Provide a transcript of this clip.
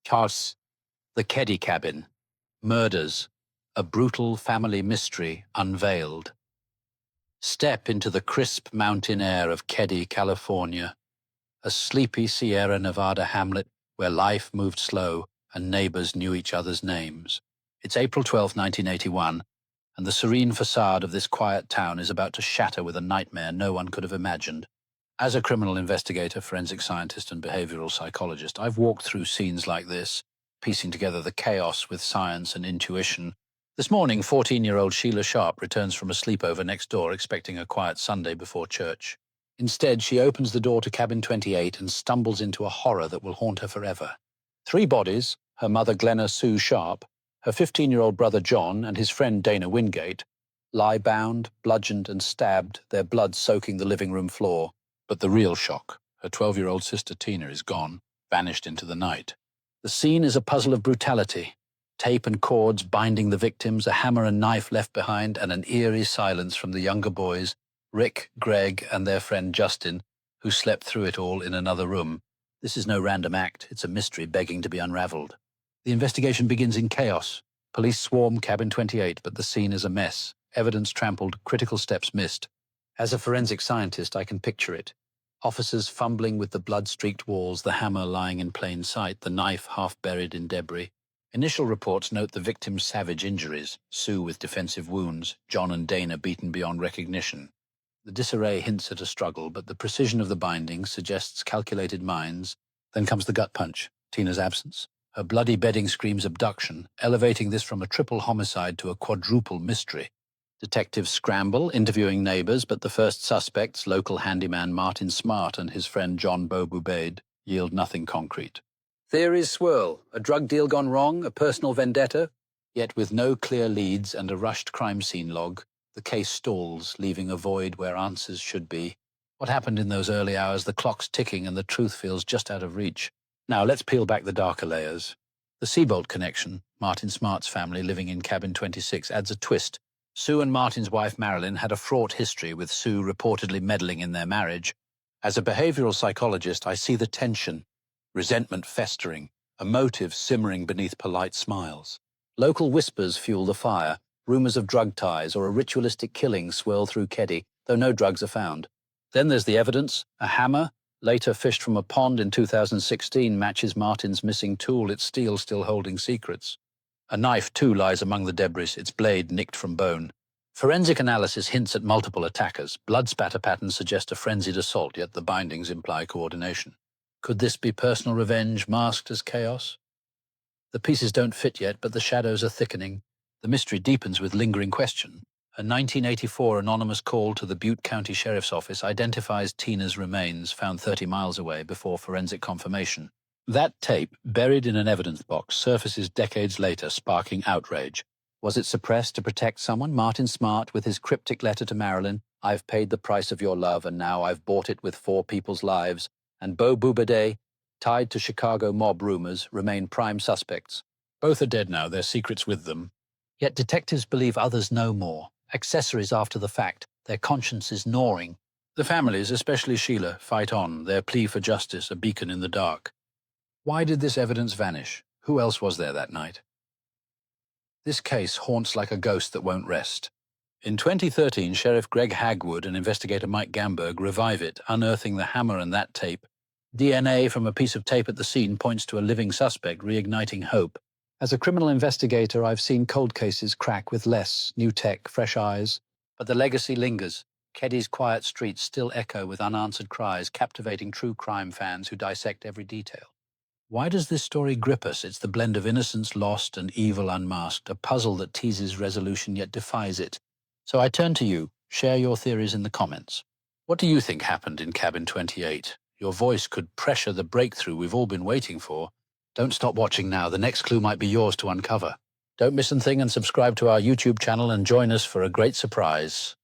Cars, the Keddie cabin, murders, a brutal family mystery unveiled. Step into the crisp mountain air of Keddie, California, a sleepy Sierra Nevada hamlet where life moved slow and neighbors knew each other's names. It's April 12, 1981, and the serene facade of this quiet town is about to shatter with a nightmare no one could have imagined. As a criminal investigator, forensic scientist, and behavioral psychologist, I've walked through scenes like this, piecing together the chaos with science and intuition. This morning, 14-year-old Sheila Sharp returns from a sleepover next door, expecting a quiet Sunday before church. Instead, she opens the door to cabin 28 and stumbles into a horror that will haunt her forever. 3 bodies, her mother Glenna Sue Sharp, her 15-year-old brother John, and his friend Dana Wingate, lie bound, bludgeoned, and stabbed, their blood soaking the living room floor. But the real shock, her 12-year-old sister Tina is gone, vanished into the night. The scene is a puzzle of brutality. Tape and cords binding the victims, a hammer and knife left behind, and an eerie silence from the younger boys, Rick, Greg, and their friend Justin, who slept through it all in another room. This is no random act, it's a mystery begging to be unraveled. The investigation begins in chaos. Police swarm cabin 28, but the scene is a mess. Evidence trampled, critical steps missed. As a forensic scientist, I can picture it. Officers fumbling with the blood-streaked walls, the hammer lying in plain sight, the knife half buried in debris. Initial reports note the victims' savage injuries, Sue with defensive wounds, John and Dana beaten beyond recognition. The disarray hints at a struggle, but the precision of the bindings suggests calculated minds. Then comes the gut punch, Tina's absence. Her bloody bedding screams abduction, elevating this from a triple homicide to a quadruple mystery. Detectives scramble, interviewing neighbors, but the first suspects, local handyman Martin Smartt and his friend John Boubede, yield nothing concrete. Theories swirl, a drug deal gone wrong, a personal vendetta. Yet with no clear leads and a rushed crime scene log, the case stalls, leaving a void where answers should be. What happened in those early hours? The clock's ticking and the truth feels just out of reach. Now let's peel back the darker layers. The Seabolt connection, Martin Smart's family living in cabin 26, adds a twist. Sue and Martin's wife Marilyn had a fraught history, with Sue reportedly meddling in their marriage. As a behavioral psychologist, I see the tension, resentment festering, a motive simmering beneath polite smiles. Local whispers fuel the fire, rumors of drug ties or a ritualistic killing swirl through Keddie, though no drugs are found. Then there's the evidence. A hammer, later fished from a pond in 2016, matches Martin's missing tool, its steel still holding secrets. A knife, too, lies among the debris, its blade nicked from bone. Forensic analysis hints at multiple attackers. Blood spatter patterns suggest a frenzied assault, yet the bindings imply coordination. Could this be personal revenge masked as chaos? The pieces don't fit yet, but the shadows are thickening. The mystery deepens with lingering question. A 1984 anonymous call to the Butte County Sheriff's Office identifies Tina's remains, found 30 miles away, before forensic confirmation. That tape, buried in an evidence box, surfaces decades later, sparking outrage. Was it suppressed to protect someone? Martin Smartt, with his cryptic letter to Marilyn, "I've paid the price of your love, and now I've bought it with 4 people's lives," and Boubede, tied to Chicago mob rumors, remain prime suspects. Both are dead now, their secrets with them. Yet detectives believe others know more. Accessories after the fact, their consciences gnawing. The families, especially Sheila, fight on, their plea for justice a beacon in the dark. Why did this evidence vanish? Who else was there that night? This case haunts like a ghost that won't rest. In 2013, Sheriff Greg Hagwood and investigator Mike Gamberg revive it, unearthing the hammer and that tape. DNA from a piece of tape at the scene points to a living suspect, reigniting hope. As a criminal investigator, I've seen cold cases crack with less, new tech, fresh eyes. But the legacy lingers. Keddie's quiet streets still echo with unanswered cries, captivating true crime fans who dissect every detail. Why does this story grip us? It's the blend of innocence lost and evil unmasked, a puzzle that teases resolution yet defies it. So I turn to you. Share your theories in the comments. What do you think happened in cabin 28? Your voice could pressure the breakthrough we've all been waiting for. Don't stop watching now. The next clue might be yours to uncover. Don't miss a thing and subscribe to our YouTube channel and join us for a great surprise.